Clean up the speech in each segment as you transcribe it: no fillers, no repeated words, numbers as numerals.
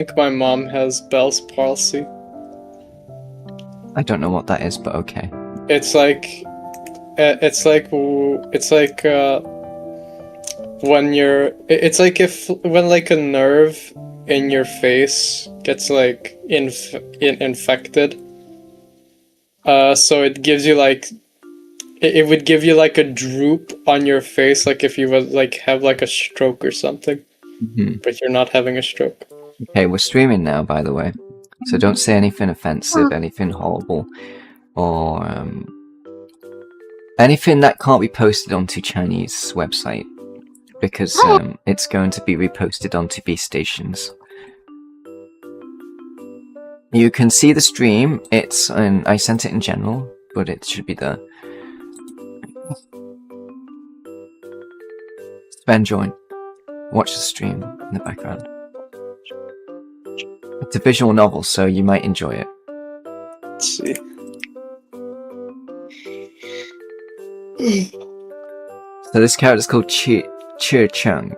think my mom has Bell's palsy. I don't know what that is, but okay. It's like when when like a nerve in your face gets like infected. So it gives you like it would give you like a droop on your face, like if you would like have like a stroke or something. But you're not having a stroke. Okay, we're streaming now, by the way, so don't say anything offensive, anything horrible, or anything that can't be posted onto Chinese website, because it's going to be reposted onto B stations. You can see the stream. It's I sent it in general, but it should be there. Sven, join. Watch the stream in the background. It's a visual novel, so you might enjoy it. Let's see. So this character is called Qi Cheng,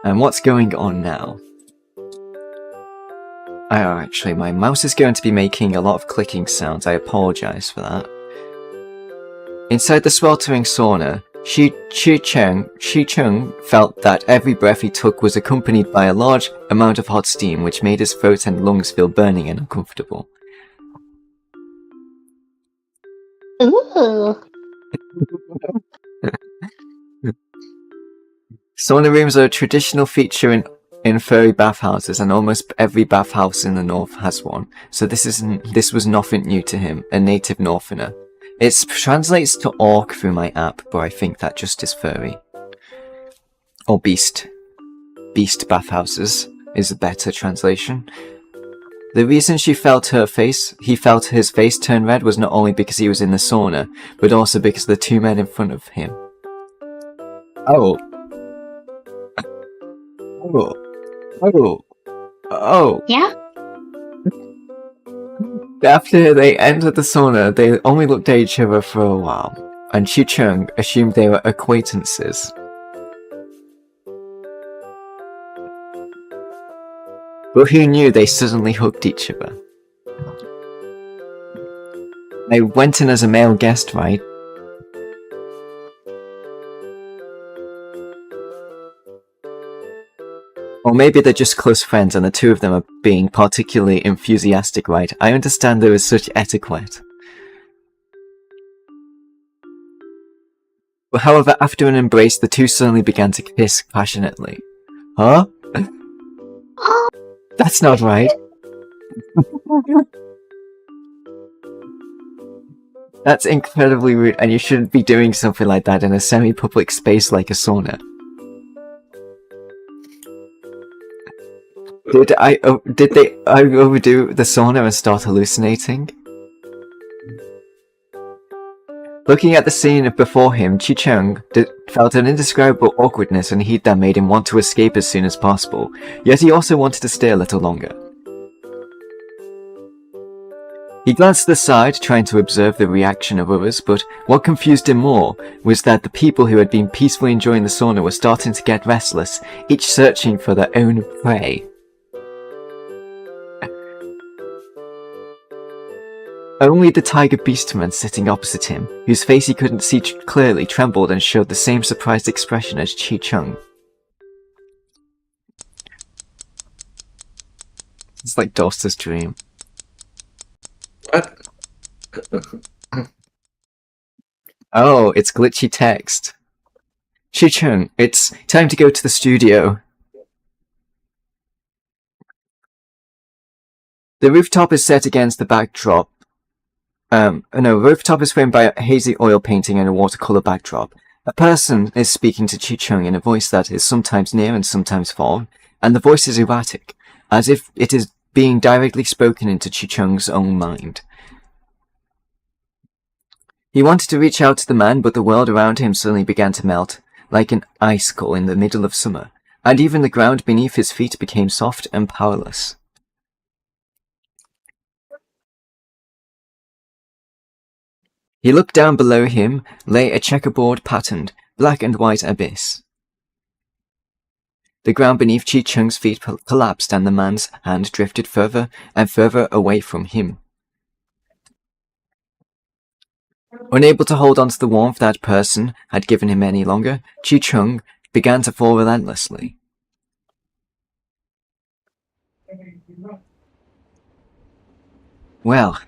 and what's going on now? Actually, my mouse is going to be making a lot of clicking sounds. I apologize for that. Inside the sweltering sauna, Qi Cheng felt that every breath he took was accompanied by a large amount of hot steam, which made his throat and lungs feel burning and uncomfortable. Ooh. Sauna rooms are a traditional feature in furry bathhouses, and almost every bathhouse in the north has one. So this was nothing new to him, a native northerner. It translates to orc through my app, but I think that just is furry. Or beast. Beast bathhouses is a better translation. The reason he felt his face turn red was not only because he was in the sauna, but also because of the two men in front of him. Oh. Oh. Yeah? After they entered the sauna, they only looked at each other for a while, and Qi Cheng assumed they were acquaintances. But who knew they suddenly hugged each other? They went in as a male guest, right? Or maybe they're just close friends and the two of them are being particularly enthusiastic, right? I understand there is such etiquette. But however, after an embrace, the two suddenly began to kiss passionately. Huh? That's not right. That's incredibly rude, and you shouldn't be doing something like that in a semi-public space like a sauna. Did they overdo the sauna and start hallucinating? Looking at the scene before him, Qi Cheng felt an indescribable awkwardness and heat that made him want to escape as soon as possible, yet he also wanted to stay a little longer. He glanced to the side, trying to observe the reaction of others, but what confused him more was that the people who had been peacefully enjoying the sauna were starting to get restless, each searching for their own prey. Only the cat-beastman sitting opposite him, whose face he couldn't see clearly, trembled and showed the same surprised expression as Qi Cheng. It's like Dorster's dream. What? Oh, it's glitchy text. Qi Cheng, it's time to go to the studio. The rooftop is set against the backdrop. Rooftop is framed by a hazy oil painting and a watercolor backdrop. A person is speaking to Qi Cheng in a voice that is sometimes near and sometimes far, and the voice is erratic, as if it is being directly spoken into Qi Cheng's own mind. He wanted to reach out to the man, but the world around him suddenly began to melt, like an icicle in the middle of summer, and even the ground beneath his feet became soft and powerless. He looked down below him, lay a checkerboard patterned, black and white abyss. The ground beneath Qi Cheng's feet collapsed and the man's hand drifted further and further away from him. Unable to hold on to the warmth that person had given him any longer, Qi Cheng began to fall relentlessly. Well...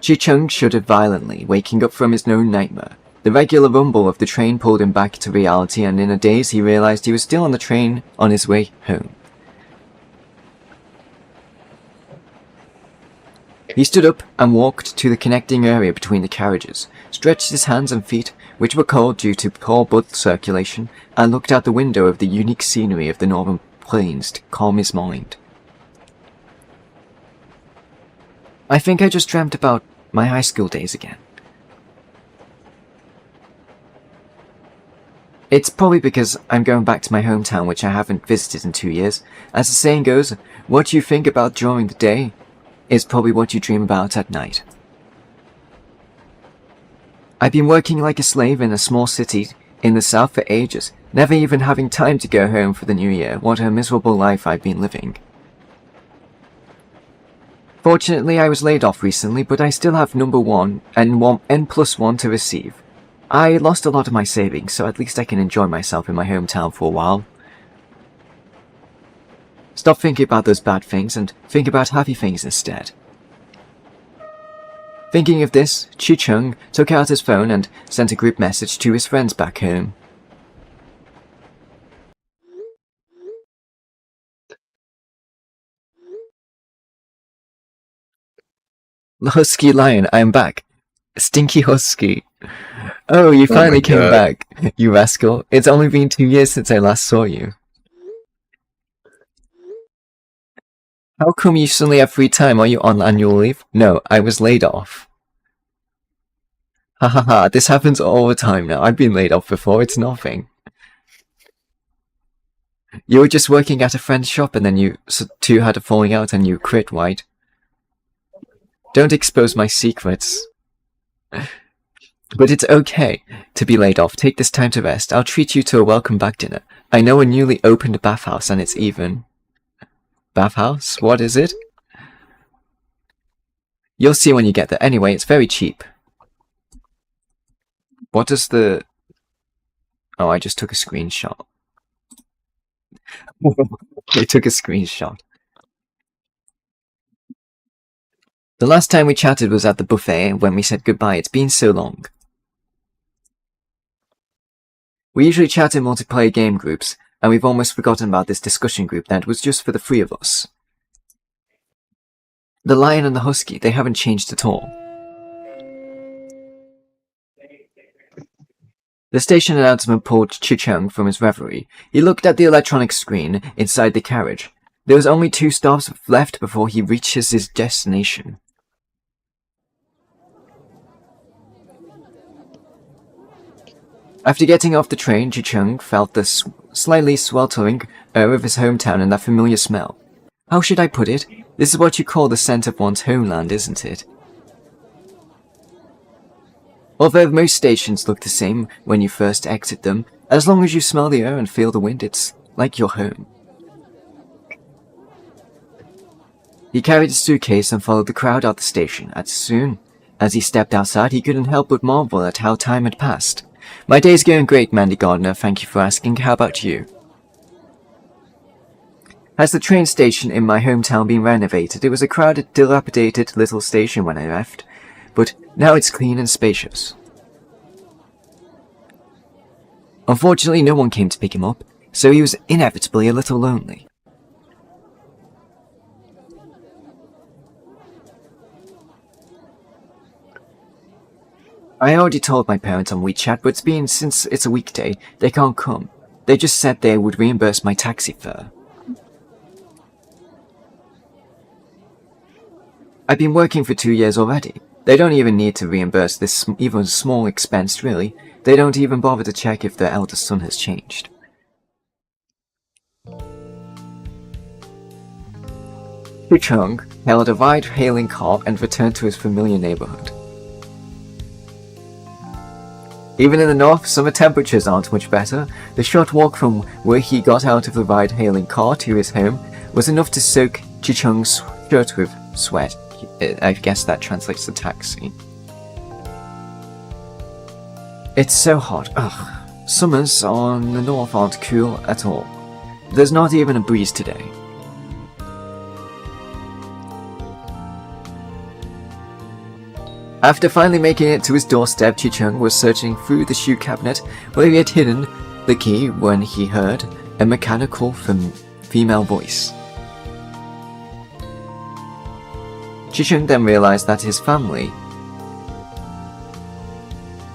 Qi Cheng shuddered violently, waking up from his known nightmare. The regular rumble of the train pulled him back to reality, and in a daze he realized he was still on the train on his way home. He stood up and walked to the connecting area between the carriages, stretched his hands and feet, which were cold due to poor blood circulation, and looked out the window of the unique scenery of the northern plains to calm his mind. I think I just dreamt about my high school days again. It's probably because I'm going back to my hometown, which I haven't visited in 2 years. As the saying goes, what you think about during the day is probably what you dream about at night. I've been working like a slave in a small city in the south for ages, never even having time to go home for the new year. What a miserable life I've been living. Fortunately, I was laid off recently, but I still have number 1 and N+1 to receive. I lost a lot of my savings, so at least I can enjoy myself in my hometown for a while. Stop thinking about those bad things and think about happy things instead. Thinking of this, Qi Cheng took out his phone and sent a group message to his friends back home. Husky Lion, I am back. Stinky Husky. Oh, you finally came back, you rascal. It's only been 2 years since I last saw you. How come you suddenly have free time? Are you on annual leave? No, I was laid off. Ha ha ha, this happens all the time now. I've been laid off before, it's nothing. You were just working at a friend's shop and then you two had a falling out and you quit, right? Don't expose my secrets. But it's okay to be laid off. Take this time to rest. I'll treat you to a welcome back dinner. I know a newly opened bathhouse and it's even... Bathhouse? What is it? You'll see when you get there. Anyway, it's very cheap. What does the... Oh, I just took a screenshot. I took a screenshot. The last time we chatted was at the buffet when we said goodbye. It's been so long. We usually chat in multiplayer game groups, and we've almost forgotten about this discussion group that was just for the 3 of us. The lion and the husky, they haven't changed at all. The station announcement pulled Qi Cheng from his reverie. He looked at the electronic screen inside the carriage. There was only 2 stops left before he reaches his destination. After getting off the train, Qi Cheng felt the slightly sweltering air of his hometown and that familiar smell. How should I put it? This is what you call the scent of one's homeland, isn't it? Although most stations look the same when you first exit them, as long as you smell the air and feel the wind, it's like your home. He carried his suitcase and followed the crowd out the station. As soon as he stepped outside, he couldn't help but marvel at how time had passed. My day's going great, Mandy Gardner. Thank you for asking. How about you? Has the train station in my hometown been renovated? It was a crowded, dilapidated little station when I left, but now it's clean and spacious. Unfortunately, no one came to pick him up, so he was inevitably a little lonely. I already told my parents on WeChat, but since it's a weekday, they can't come. They just said they would reimburse my taxi fare. I've been working for 2 years already. They don't even need to reimburse this even small expense, really. They don't even bother to check if their eldest son has changed. Qi Cheng hailed a ride-hailing car and returned to his familiar neighborhood. Even in the north, summer temperatures aren't much better. The short walk from where he got out of the ride-hailing car to his home was enough to soak Qi Cheng's shirt with sweat. I guess that translates to taxi. It's so hot. Ugh. Summers on the north aren't cool at all. There's not even a breeze today. After finally making it to his doorstep, Qi Cheng was searching through the shoe cabinet where he had hidden the key when he heard a mechanical female voice. Qi Cheng then realized that his family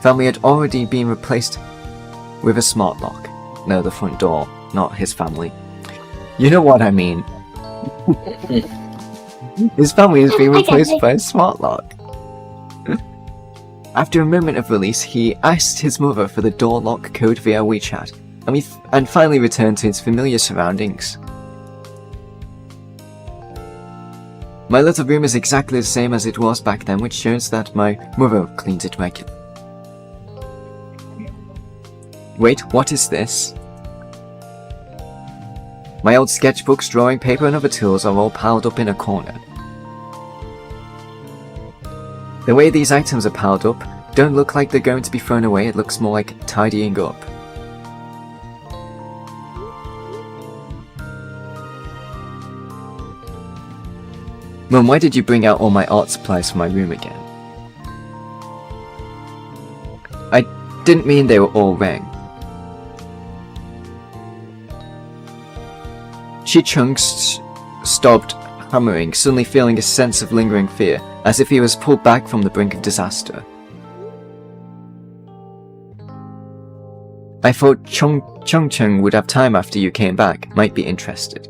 had already been replaced with a smart lock. No, the front door, not his family. You know what I mean. His family has been replaced by a smart lock. After a moment of release, he asked his mother for the door lock code via WeChat, and finally returned to his familiar surroundings. My little room is exactly the same as it was back then, which shows that my mother cleans it regularly. Wait, what is this? My old sketchbooks, drawing paper and other tools are all piled up in a corner. The way these items are piled up don't look like they're going to be thrown away, it looks more like tidying up. Mum, why did you bring out all my art supplies from my room again? I didn't mean they were all wrong. Qi Cheng stopped hammering, suddenly feeling a sense of lingering fear, as if he was pulled back from the brink of disaster. I thought Cheng would have time after you came back, might be interested.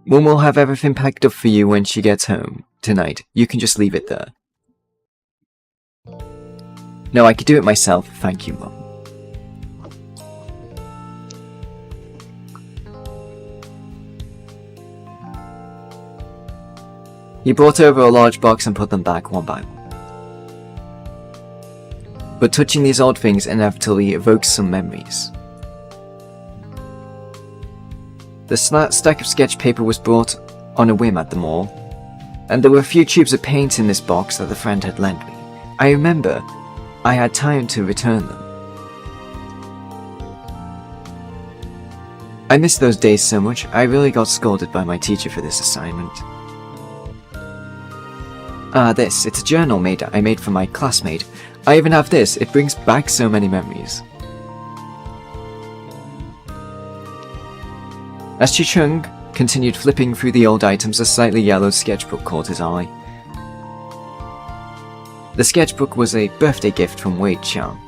Mum will have everything packed up for you when she gets home tonight. You can just leave it there. No, I could do it myself, thank you, Mum. He brought over a large box and put them back one by one. But touching these old things inevitably evokes some memories. The stack of sketch paper was brought on a whim at the mall, and there were a few tubes of paint in this box that the friend had lent me. I remember I had time to return them. I miss those days so much. I really got scolded by my teacher for this assignment. This. It's a journal I made for my classmate. I even have this. It brings back so many memories. As Qi Cheng continued flipping through the old items, a slightly yellowed sketchbook caught his eye. The sketchbook was a birthday gift from Wei Chan.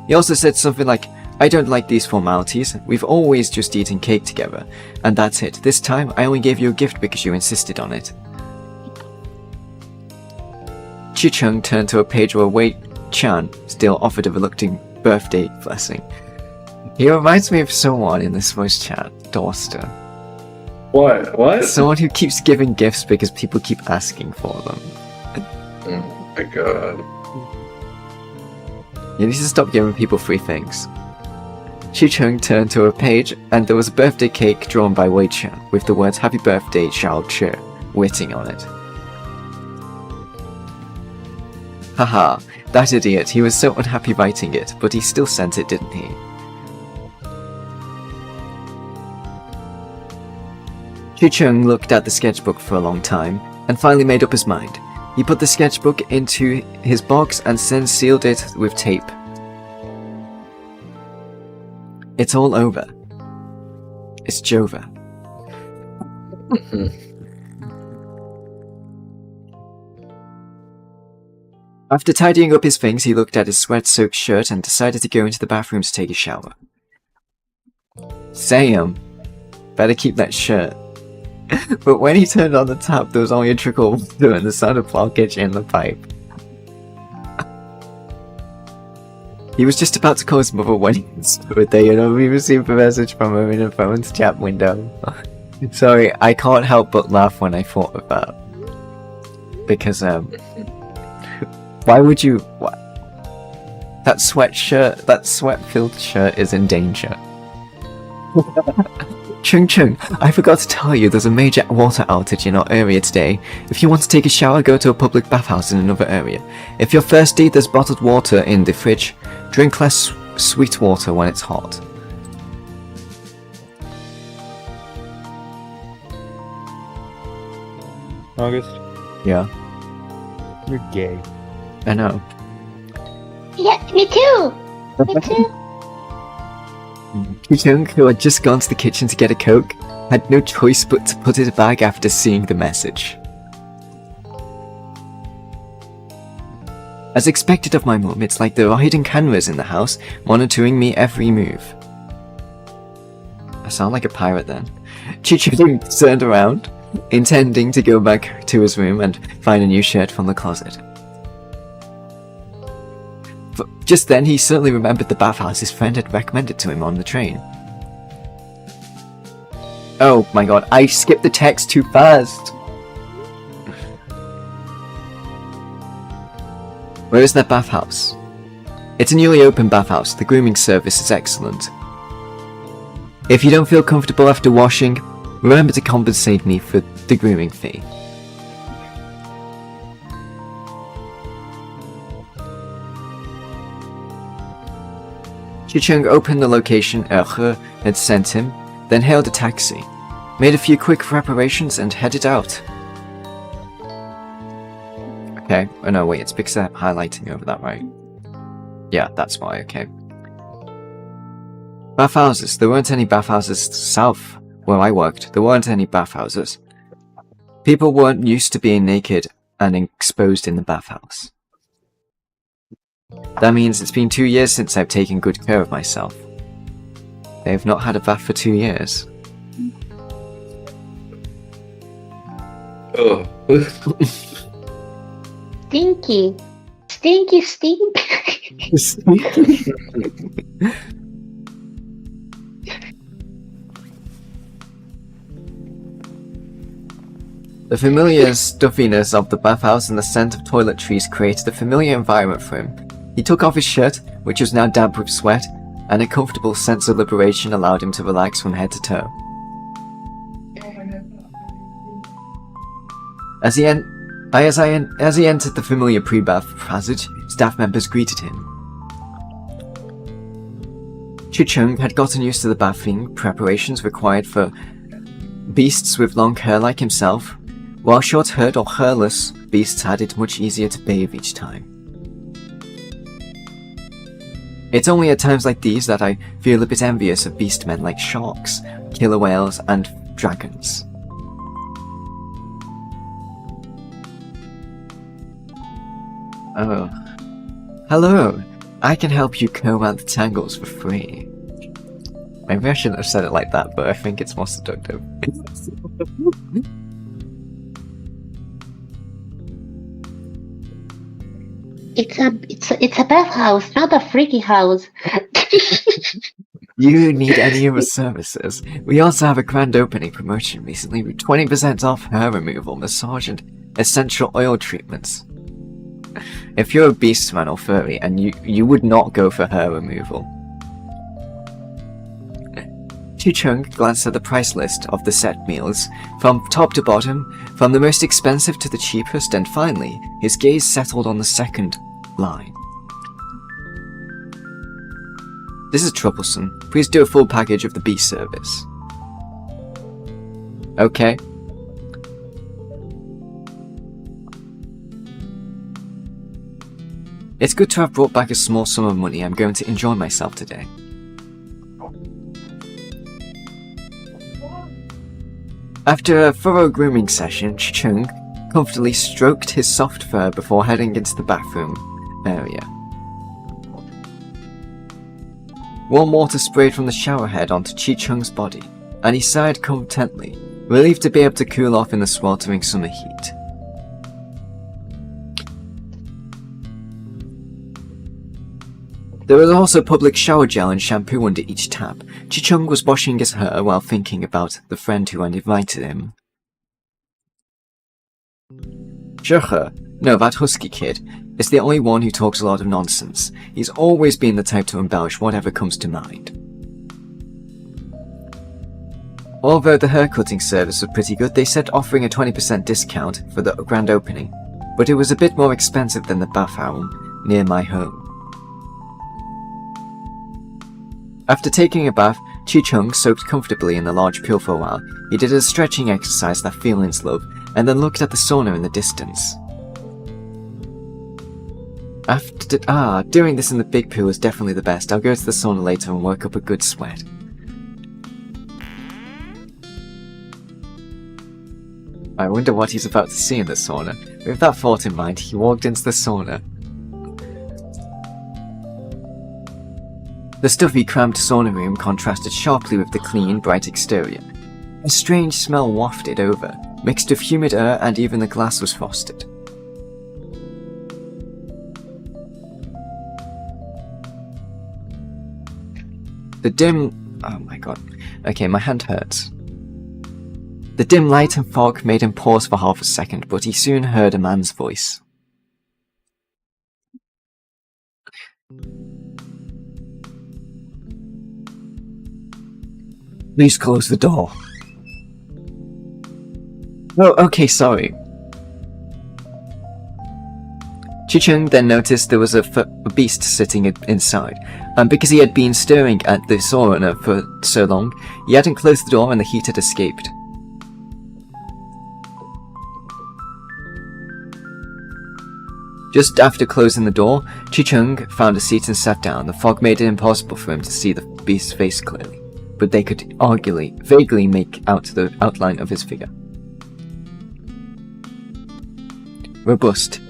He also said something like, I don't like these formalities, we've always just eaten cake together, and that's it. This time, I only gave you a gift because you insisted on it. Qi Cheng turned to a page where Wei Chan still offered a reluctant birthday blessing. He reminds me of someone in this voice chat, Dorster. What? Someone who keeps giving gifts because people keep asking for them. Oh my god. You need to stop giving people free things. Qi Cheng turned to a page, and there was a birthday cake drawn by Wei Chan, with the words Happy Birthday Xiao Che written on it. Haha, that idiot, he was so unhappy writing it, but he still sent it, didn't he? Qi Cheng looked at the sketchbook for a long time, and finally made up his mind. He put the sketchbook into his box and then sealed it with tape. It's all over. It's Jova. After tidying up his things, he looked at his sweat-soaked shirt and decided to go into the bathroom to take a shower. Sam, better keep that shirt. But when he turned on the tap, there was only a trickle of water and the sound of blockage in the pipe. He was just about to call his mother when he discovered that he received a message from her in a phone's chat window. Sorry, I can't help but laugh when I thought of that. Because, why would you... What? That sweatshirt, that sweat-filled shirt is in danger. Chung Chung, I forgot to tell you there's a major water outage in our area today. If you want to take a shower, go to a public bathhouse in another area. If you're thirsty, there's bottled water in the fridge. Drink less sweet water when it's hot. August, Yeah, you're gay. I know. Yeah, me too. Me too. Qi Cheng, who had just gone to the kitchen to get a Coke, had no choice but to put it in a bag after seeing the message. As expected of my mum, it's like there are hidden cameras in the house, monitoring me every move. I sound like a pirate then. Qi Cheng turned around, intending to go back to his room and find a new shirt from the closet. But just then, he suddenly remembered the bathhouse his friend had recommended to him on the train. Oh my god, I skipped the text too fast! Where is that bathhouse? It's a newly opened bathhouse. The grooming service is excellent. If you don't feel comfortable after washing, remember to compensate me for the grooming fee. Qi Cheng opened the location He had sent him, then hailed a taxi, made a few quick preparations and headed out. Okay, oh no wait, it's because I'm highlighting over that, right? Yeah, that's why, okay. Bathhouses. There weren't any bathhouses south where I worked. There weren't any bathhouses. People weren't used to being naked and exposed in the bathhouse. That means it's been 2 years since I've taken good care of myself. They've not had a bath for 2 years. Oh. Stinky. Stinky, stink. The familiar stuffiness of the bathhouse and the scent of toiletries created a familiar environment for him. He took off his shirt, which was now damp with sweat, and a comfortable sense of liberation allowed him to relax from head to toe. As he entered the familiar pre-bath passage, staff members greeted him. Qi Cheng had gotten used to the bathing preparations required for beasts with long hair like himself, while short-haired or hairless beasts had it much easier to bathe each time. It's only at times like these that I feel a bit envious of beastmen like sharks, killer whales, and dragons. Oh. Hello! I can help you comb out the tangles for free. Maybe I shouldn't have said it like that, but I think it's more seductive. It's a bathhouse, not a freaky house. You need any of our services. We also have a grand opening promotion recently with 20% off hair removal, massage, and essential oil treatments. If you're a beastman or furry, and you would not go for hair removal. Qi Cheng glanced at the price list of the set meals, from top to bottom, from the most expensive to the cheapest, and finally, his gaze settled on the second line. This is troublesome. Please do a full package of the beast service. Okay. It's good to have brought back a small sum of money. I'm going to enjoy myself today. After a thorough grooming session, Qi Cheng comfortably stroked his soft fur before heading into the bathroom area. Warm water sprayed from the shower head onto Qi Cheng's body, and he sighed contently, relieved to be able to cool off in the sweltering summer heat. There was also public shower gel and shampoo under each tap. Qi Cheng was washing his hair while thinking about the friend who had invited him. Zhehe, no, that husky kid, is the only one who talks a lot of nonsense. He's always been the type to embellish whatever comes to mind. Although the haircutting service was pretty good, they said offering a 20% discount for the grand opening, but it was a bit more expensive than the bathroom near my home. After taking a bath, Qi Cheng soaked comfortably in the large pool for a while. He did a stretching exercise that feelings love, and then looked at the sauna in the distance. Doing this in the big pool is definitely the best. I'll go to the sauna later and work up a good sweat. I wonder what he's about to see in the sauna. With that thought in mind, he walked into the sauna. The stuffy, cramped sauna room contrasted sharply with the clean, bright exterior. A strange smell wafted over, mixed with humid air, and even the glass was frosted. Oh my god. Okay, my hand hurts. The dim light and fog made him pause for half a second, but he soon heard a man's voice. Please close the door. Oh, okay, sorry. Qi Cheng then noticed there was a beast sitting inside, and because he had been staring at the sauna for so long, he hadn't closed the door and the heat had escaped. Just after closing the door, Qi Cheng found a seat and sat down. The fog made it impossible for him to see the beast's face clearly, but they could vaguely make out the outline of his figure. Robust.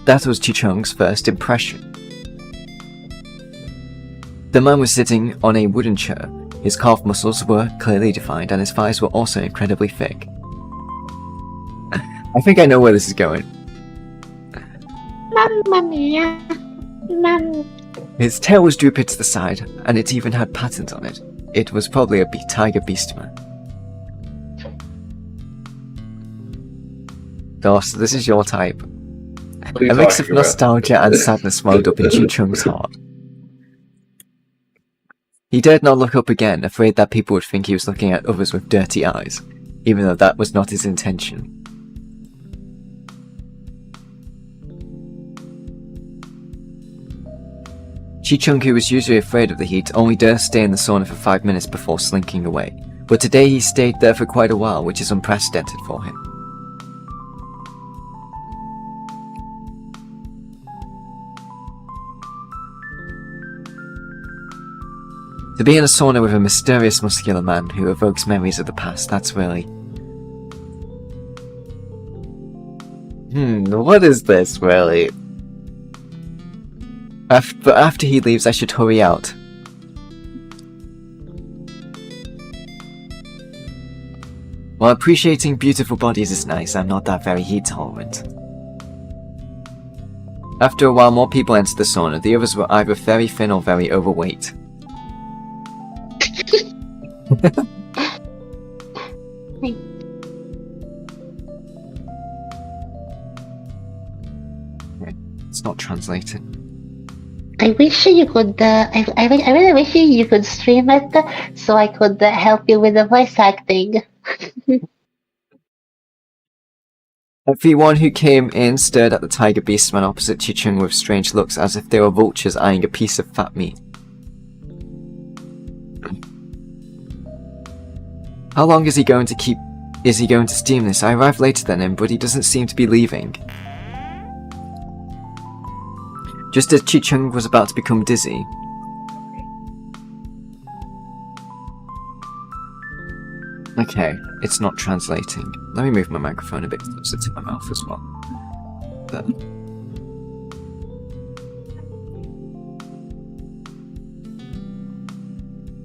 That was Qi Cheng's first impression. The man was sitting on a wooden chair. His calf muscles were clearly defined, and his thighs were also incredibly thick. I think I know where this is going. Mamma mia. His tail was drooping to the side, and it even had patterns on it. It was probably a tiger-beastman. Doss, this is your type. A mix of nostalgia and sadness welled up in Qi Cheng's heart. He dared not look up again, afraid that people would think he was looking at others with dirty eyes, even though that was not his intention. Qi Cheng, who was usually afraid of the heat, only durst stay in the sauna for 5 minutes before slinking away, but today he stayed there for quite a while, which is unprecedented for him. To be in a sauna with a mysterious muscular man who evokes memories of the past, that's really... what is this, really? But after he leaves, I should hurry out. While appreciating beautiful bodies is nice, I'm not that very heat tolerant. After a while, more people entered the sauna. The others were either very thin or very overweight. It's not translated. I wish you could. I really wish you could stream it so I could help you with the voice acting. Everyone who came in stared at the tiger beastman opposite Qi Cheng with strange looks, as if they were vultures eyeing a piece of fat meat. How long is he going to steam this? I arrived later than him, but he doesn't seem to be leaving. Just as Qi Cheng was about to become dizzy, okay, it's not translating. Let me move my microphone a bit closer to my mouth as well. There.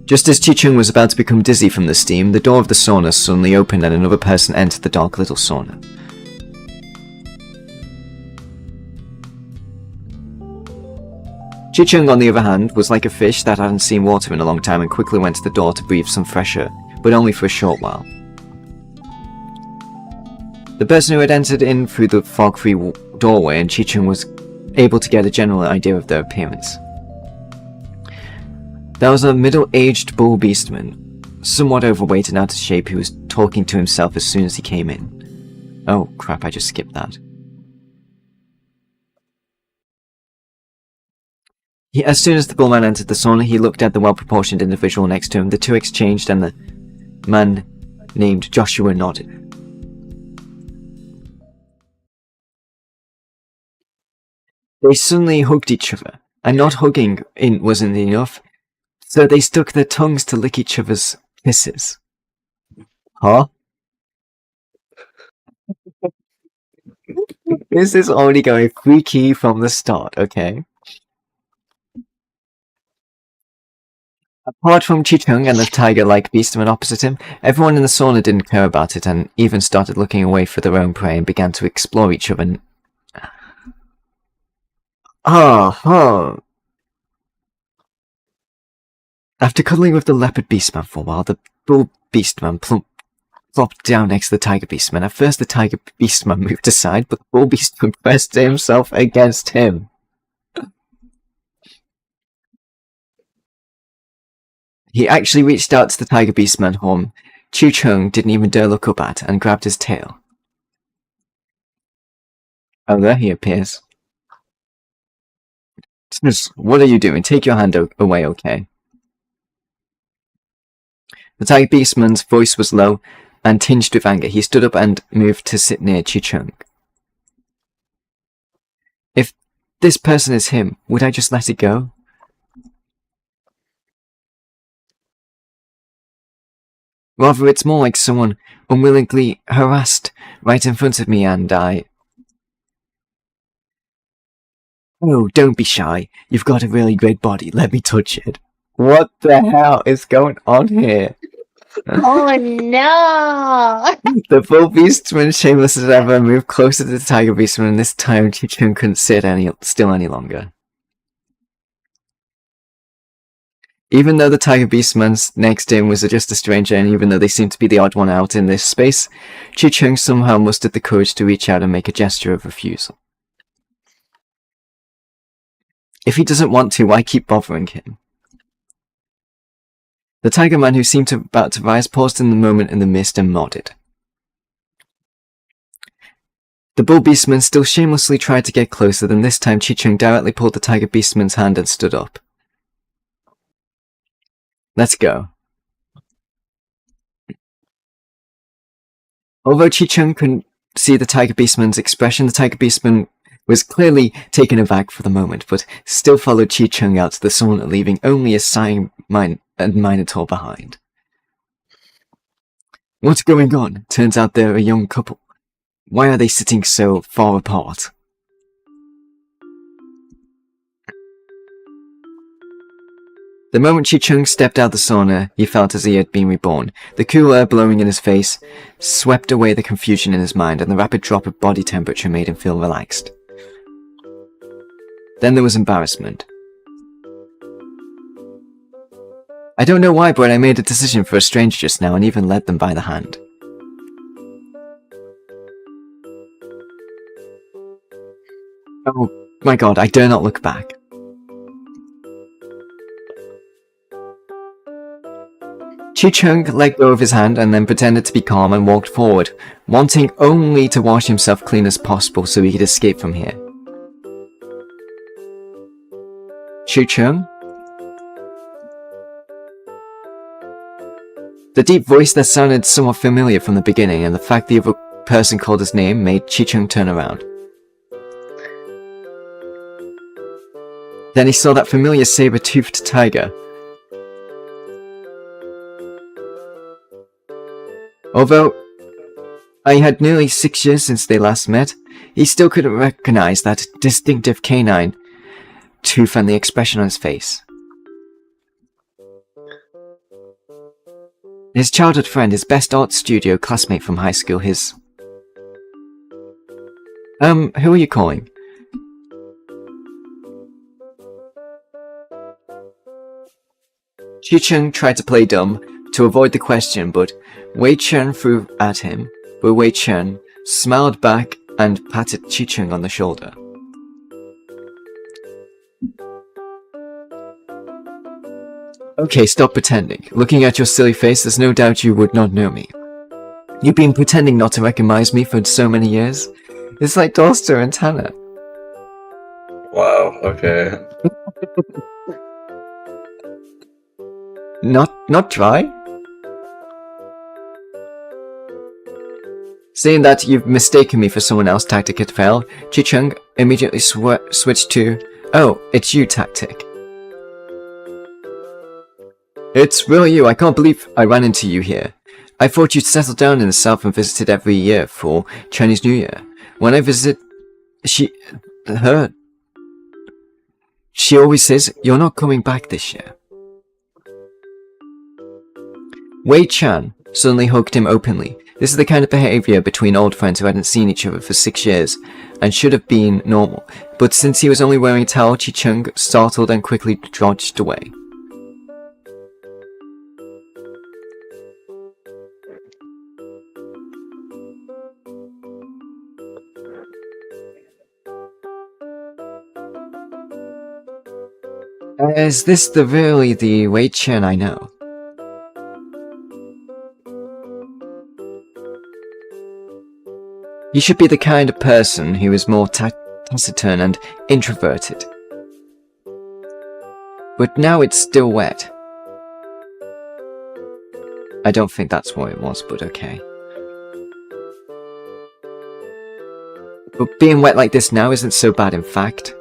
Just as Qi Cheng was about to become dizzy from the steam, the door of the sauna suddenly opened and another person entered the dark little sauna. Qi Cheng, on the other hand, was like a fish that hadn't seen water in a long time and quickly went to the door to breathe some fresh air, but only for a short while. The person who had entered in through the fog-free doorway, and Qi Cheng was able to get a general idea of their appearance. There was a middle-aged bull beastman, somewhat overweight and out of shape, who was talking to himself as soon as he came in. Oh crap, I just skipped that. As soon as the bullman entered the sauna, he looked at the well-proportioned individual next to him. The two exchanged, and the man named Joshua nodded. They suddenly hugged each other, and not hugging wasn't enough, so they stuck their tongues to lick each other's kisses. Huh? This is already going freaky from the start, okay? Apart from Qi Cheng and the tiger-like beastman opposite him, everyone in the sauna didn't care about it and even started looking away for their own prey and began to explore each other. After cuddling with the leopard beastman for a while, the bull beastman plopped down next to the tiger beastman. At first, the tiger beastman moved aside, but the bull beastman pressed himself against him. He actually reached out to the tiger beastman, whom Qi Cheng didn't even dare look up at, and grabbed his tail. Oh, there he appears. What are you doing? Take your hand away, okay? The tiger beastman's voice was low and tinged with anger. He stood up and moved to sit near Qi Cheng. If this person is him, would I just let it go? Rather, it's more like someone unwillingly harassed right in front of me and I... Oh, don't be shy. You've got a really great body. Let me touch it. What the hell is going on here? Oh no! The bull beastman, shameless as ever, moved closer to the tiger beastman, and this time Qi Cheng couldn't sit still any longer. Even though the tiger beastman next to him was just a stranger, and even though they seemed to be the odd one out in this space, Qi Cheng somehow mustered the courage to reach out and make a gesture of refusal. If he doesn't want to, why keep bothering him? The tiger man, who seemed about to rise, paused in the moment in the mist and nodded. The bull beastman still shamelessly tried to get closer, then this time Qi Cheng directly pulled the tiger beastman's hand and stood up. Let's go. Although Qi Cheng couldn't see the tiger beastman's expression, the tiger beastman was clearly taken aback for the moment, but still followed Qi Cheng out to the sauna, leaving only a sighing minotaur behind. What's going on? Turns out they're a young couple. Why are they sitting so far apart? The moment Qi Cheng stepped out the sauna, he felt as he had been reborn. The cool air blowing in his face swept away the confusion in his mind, and the rapid drop of body temperature made him feel relaxed. Then there was embarrassment. I don't know why, but I made a decision for a stranger just now and even led them by the hand. Oh my god, I dare not look back. Qi Cheng let go of his hand and then pretended to be calm and walked forward, wanting only to wash himself clean as possible so he could escape from here. Qi Cheng? The deep voice that sounded somewhat familiar from the beginning, and the fact the other person called his name made Qi Cheng turn around. Then he saw that familiar saber-toothed tiger. Although I had nearly 6 years since they last met, he still couldn't recognize that distinctive canine tooth and the expression on his face. His childhood friend, his best art studio classmate from high school, his... who are you calling? Qi Cheng tried to play dumb to avoid the question, but Wei Chan threw at him, but Wei Chan smiled back and patted Qi Cheng on the shoulder. Okay, stop pretending. Looking at your silly face, there's no doubt you would not know me. You've been pretending not to recognize me for so many years. It's like Dorster and Tanner. Wow, okay. Not dry? Seeing that you've mistaken me for someone else tactic had failed, Qi Cheng immediately switched to, "Oh, it's you tactic." It's really you. I can't believe I ran into you here. I thought you'd settled down in the south and visited every year for Chinese New Year. When I visit, she always says, "You're not coming back this year." Wei Chan suddenly hugged him openly. This is the kind of behaviour between old friends who hadn't seen each other for 6 years, and should have been normal, but since he was only wearing a towel, Qi Cheng startled and quickly dodged away. Is this really the Wei Chan I know? You should be the kind of person who is more taciturn and introverted. But now it's still wet. I don't think that's what it was, but okay. But being wet like this now isn't so bad in fact.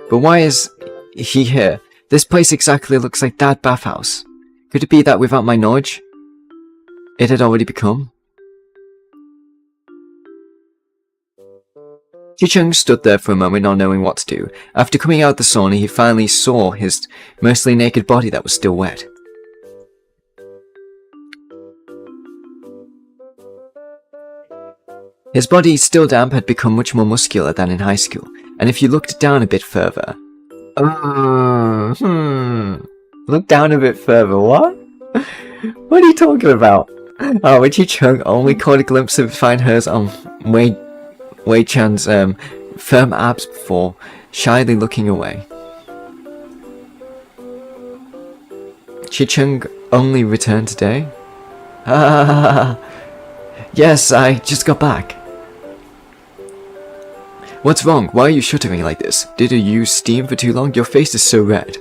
But why is he here? This place exactly looks like that bathhouse. Could it be that without my knowledge, it had already become? Qi Cheng stood there for a moment not knowing what to do. After coming out of the sauna, he finally saw his mostly naked body that was still wet. His body, still damp, had become much more muscular than in high school, and if you looked down a bit further... Look down a bit further, what? What are you talking about? Oh, when Qi Cheng only caught a glimpse of fine hairs on Wei Chan's firm abs before shyly looking away. Qi Cheng only returned today? Yes, I just got back. What's wrong? Why are you shuddering like this? Did you use steam for too long? Your face is so red.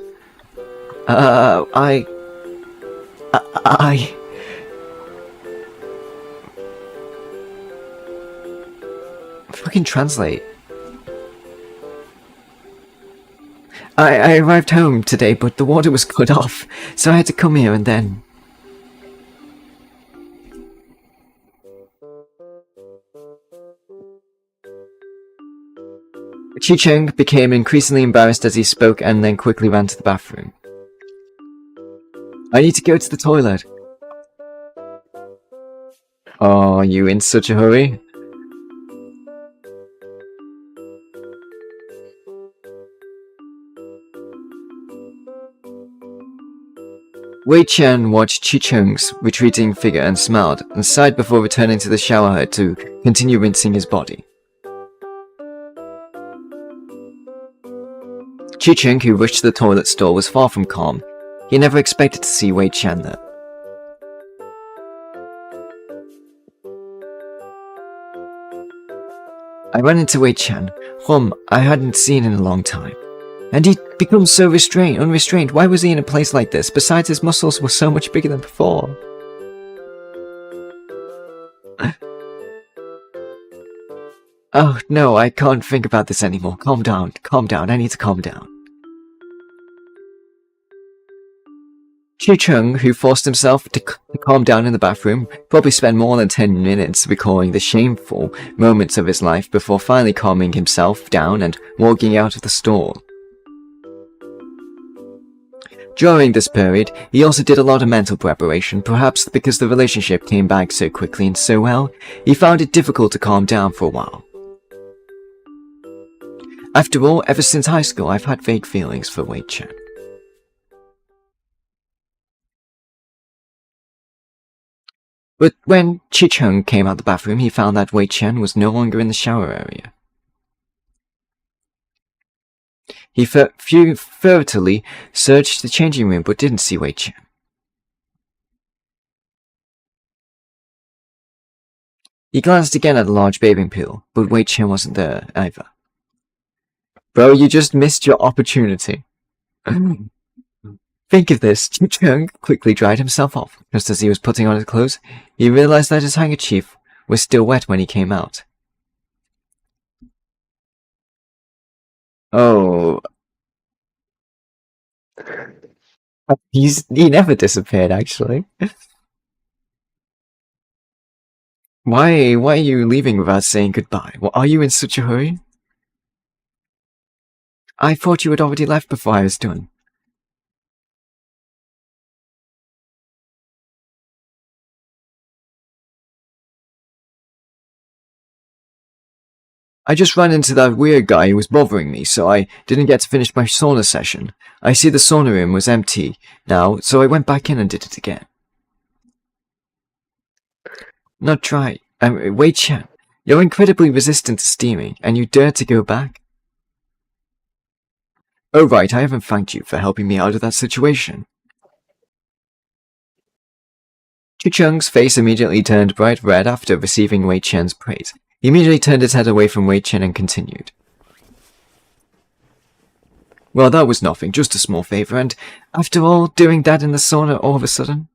I... Fucking translate. I arrived home today, but the water was cut off, so I had to come here and then... Qi Cheng became increasingly embarrassed as he spoke and then quickly ran to the bathroom. I need to go to the toilet. Oh, are you in such a hurry? Wei Chan watched Qi Cheng's retreating figure and smiled, and sighed before returning to the shower head to continue rinsing his body. Qi Cheng, who rushed to the toilet stall, was far from calm. He never expected to see Wei Chan there. I ran into Wei Chan, whom I hadn't seen in a long time. And he'd become so unrestrained. Why was he in a place like this? Besides, his muscles were so much bigger than before. Oh, no, I can't think about this anymore. Calm down, I need to calm down. Qi Cheng, who forced himself to calm down in the bathroom, probably spent more than 10 minutes recalling the shameful moments of his life before finally calming himself down and walking out of the stall. During this period, he also did a lot of mental preparation, perhaps because the relationship came back so quickly and so well, he found it difficult to calm down for a while. After all, ever since high school, I've had vague feelings for Wei Chan. But when Qi Cheng came out the bathroom, he found that Wei Chan was no longer in the shower area. He furtively searched the changing room but didn't see Wei Chan. He glanced again at the large bathing pool, but Wei Chan wasn't there either. Bro, you just missed your opportunity. Think of this. Qi Cheng quickly dried himself off. Just as he was putting on his clothes, he realized that his handkerchief was still wet when he came out. Oh. He never disappeared, actually. Why are you leaving without saying goodbye? Well, are you in such a hurry? I thought you had already left before I was done. I just ran into that weird guy who was bothering me, so I didn't get to finish my sauna session. I see the sauna room was empty now, so I went back in and did it again. Not right. Wei Chan, you're incredibly resistant to steaming, and you dare to go back? Oh right, I haven't thanked you for helping me out of that situation. Qi Cheng's face immediately turned bright red after receiving Wei Chan's praise. He immediately turned his head away from Wei Chan and continued. Well, that was nothing, just a small favor, and after all, doing that in the sauna all of a sudden?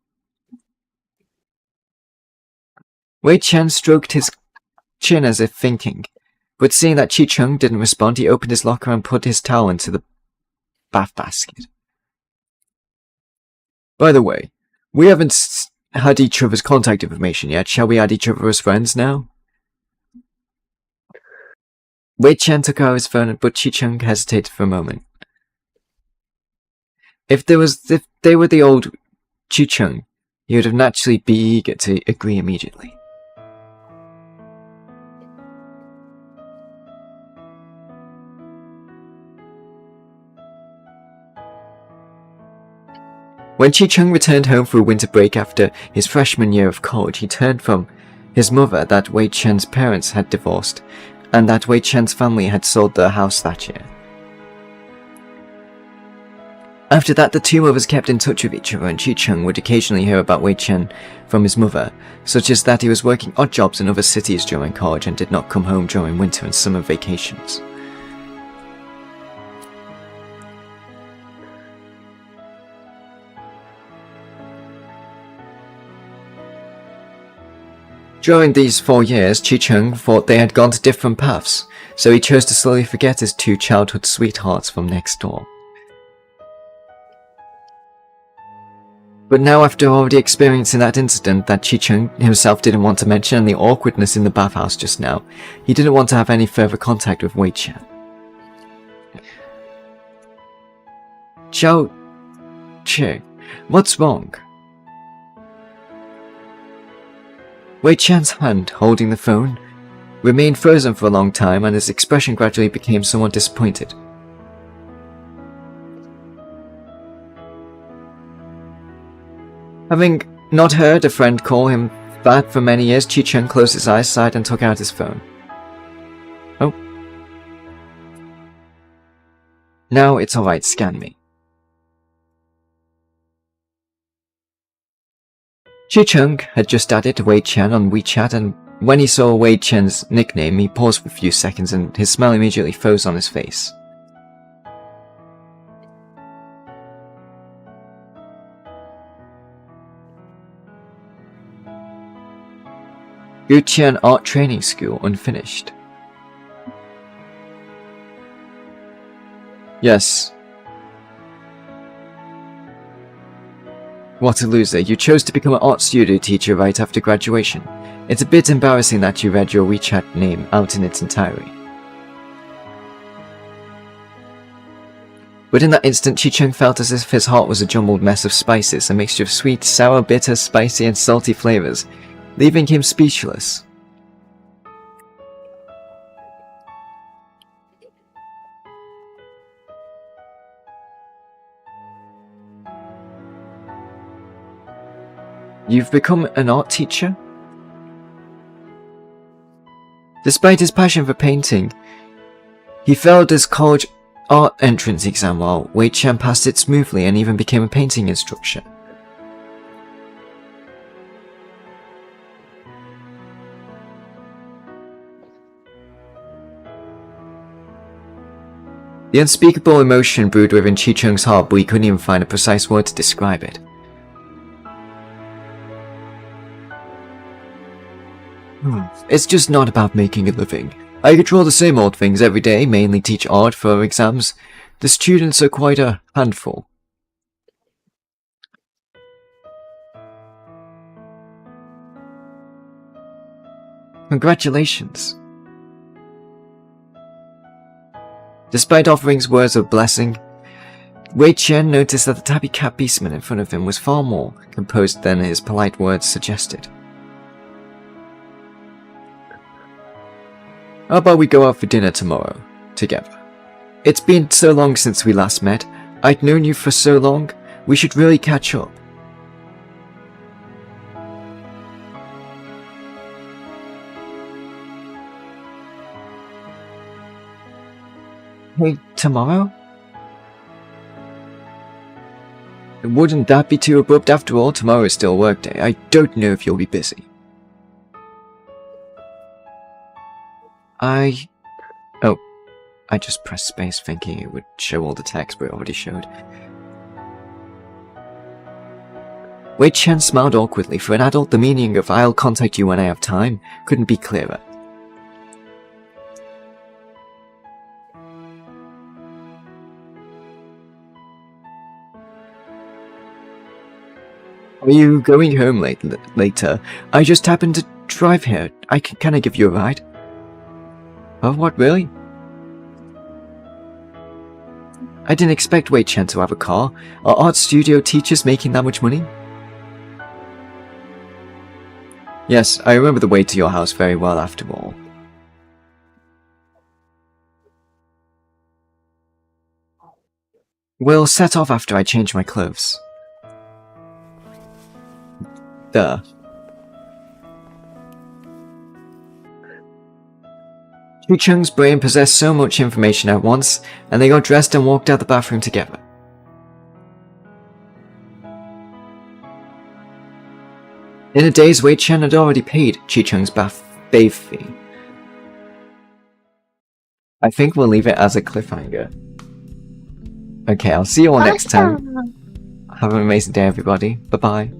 Wei Chan stroked his chin as if thinking, but seeing that Qi Cheng didn't respond, he opened his locker and put his towel into the bath basket. By the way, we haven't had each other's contact information yet. Shall we add each other as friends now? Wei Chan took out his phone, but Qi Cheng hesitated for a moment. If they were the old Qi Cheng, he would have naturally be eager to agree immediately. When Qi Cheng returned home for a winter break after his freshman year of college, he learned from his mother that Wei Chan's parents had divorced, and that Wei Chan's family had sold their house that year. After that, the two mothers kept in touch with each other, and Qi Cheng would occasionally hear about Wei Chan from his mother, such as that he was working odd jobs in other cities during college and did not come home during winter and summer vacations. During these 4 years, Qi Cheng thought they had gone to different paths, so he chose to slowly forget his two childhood sweethearts from next door. But now, after already experiencing that incident that Qi Cheng himself didn't want to mention and the awkwardness in the bathhouse just now, he didn't want to have any further contact with Wei Chan. Xiao Che, what's wrong? Wei Chan's hand, holding the phone, remained frozen for a long time, and his expression gradually became somewhat disappointed. Having not heard a friend call him that for many years, Qi Cheng closed his eyes, sighed, and took out his phone. Oh. Now it's alright, scan me. Qi Cheng had just added Wei Chan on WeChat, and when he saw Wei Chan's nickname, he paused for a few seconds and his smile immediately froze on his face. Yuqian Art Training School unfinished. Yes. What a loser, you chose to become an art studio teacher right after graduation. It's a bit embarrassing that you read your WeChat name out in its entirety. But in that instant, Qi Cheng felt as if his heart was a jumbled mess of spices, a mixture of sweet, sour, bitter, spicy, and salty flavors, leaving him speechless. You've become an art teacher? Despite his passion for painting, he failed his college art entrance exam while Wei Chan passed it smoothly and even became a painting instructor. The unspeakable emotion brewed within Qi Cheng's heart, but he couldn't even find a precise word to describe it. It's just not about making a living. I could draw the same old things every day, mainly teach art for exams. The students are quite a handful. Congratulations. Despite offering words of blessing, Wei Chan noticed that the tabby cat-beastman in front of him was far more composed than his polite words suggested. How about we go out for dinner tomorrow, together? It's been so long since we last met. I'd known you for so long. We should really catch up. Hey, tomorrow? Wouldn't that be too abrupt? After all, tomorrow is still workday. I don't know if you'll be busy. I just pressed space thinking it would show all the text, but it already showed. Wei Chan smiled awkwardly. For an adult, the meaning of "I'll contact you when I have time" couldn't be clearer. Are you going home later? I just happened to drive here. Can I give you a ride? Oh, what, really? I didn't expect Wei Chan to have a car. Are art studio teachers making that much money? Yes, I remember the way to your house very well after all. We'll set off after I change my clothes. Duh. Qi Cheng's brain possessed so much information at once, and they got dressed and walked out the bathroom together. In a daze, Wei Chan had already paid Qi Cheng's bathe fee. I think we'll leave it as a cliffhanger. Okay, I'll see you all next time. Have an amazing day, everybody. Bye-bye.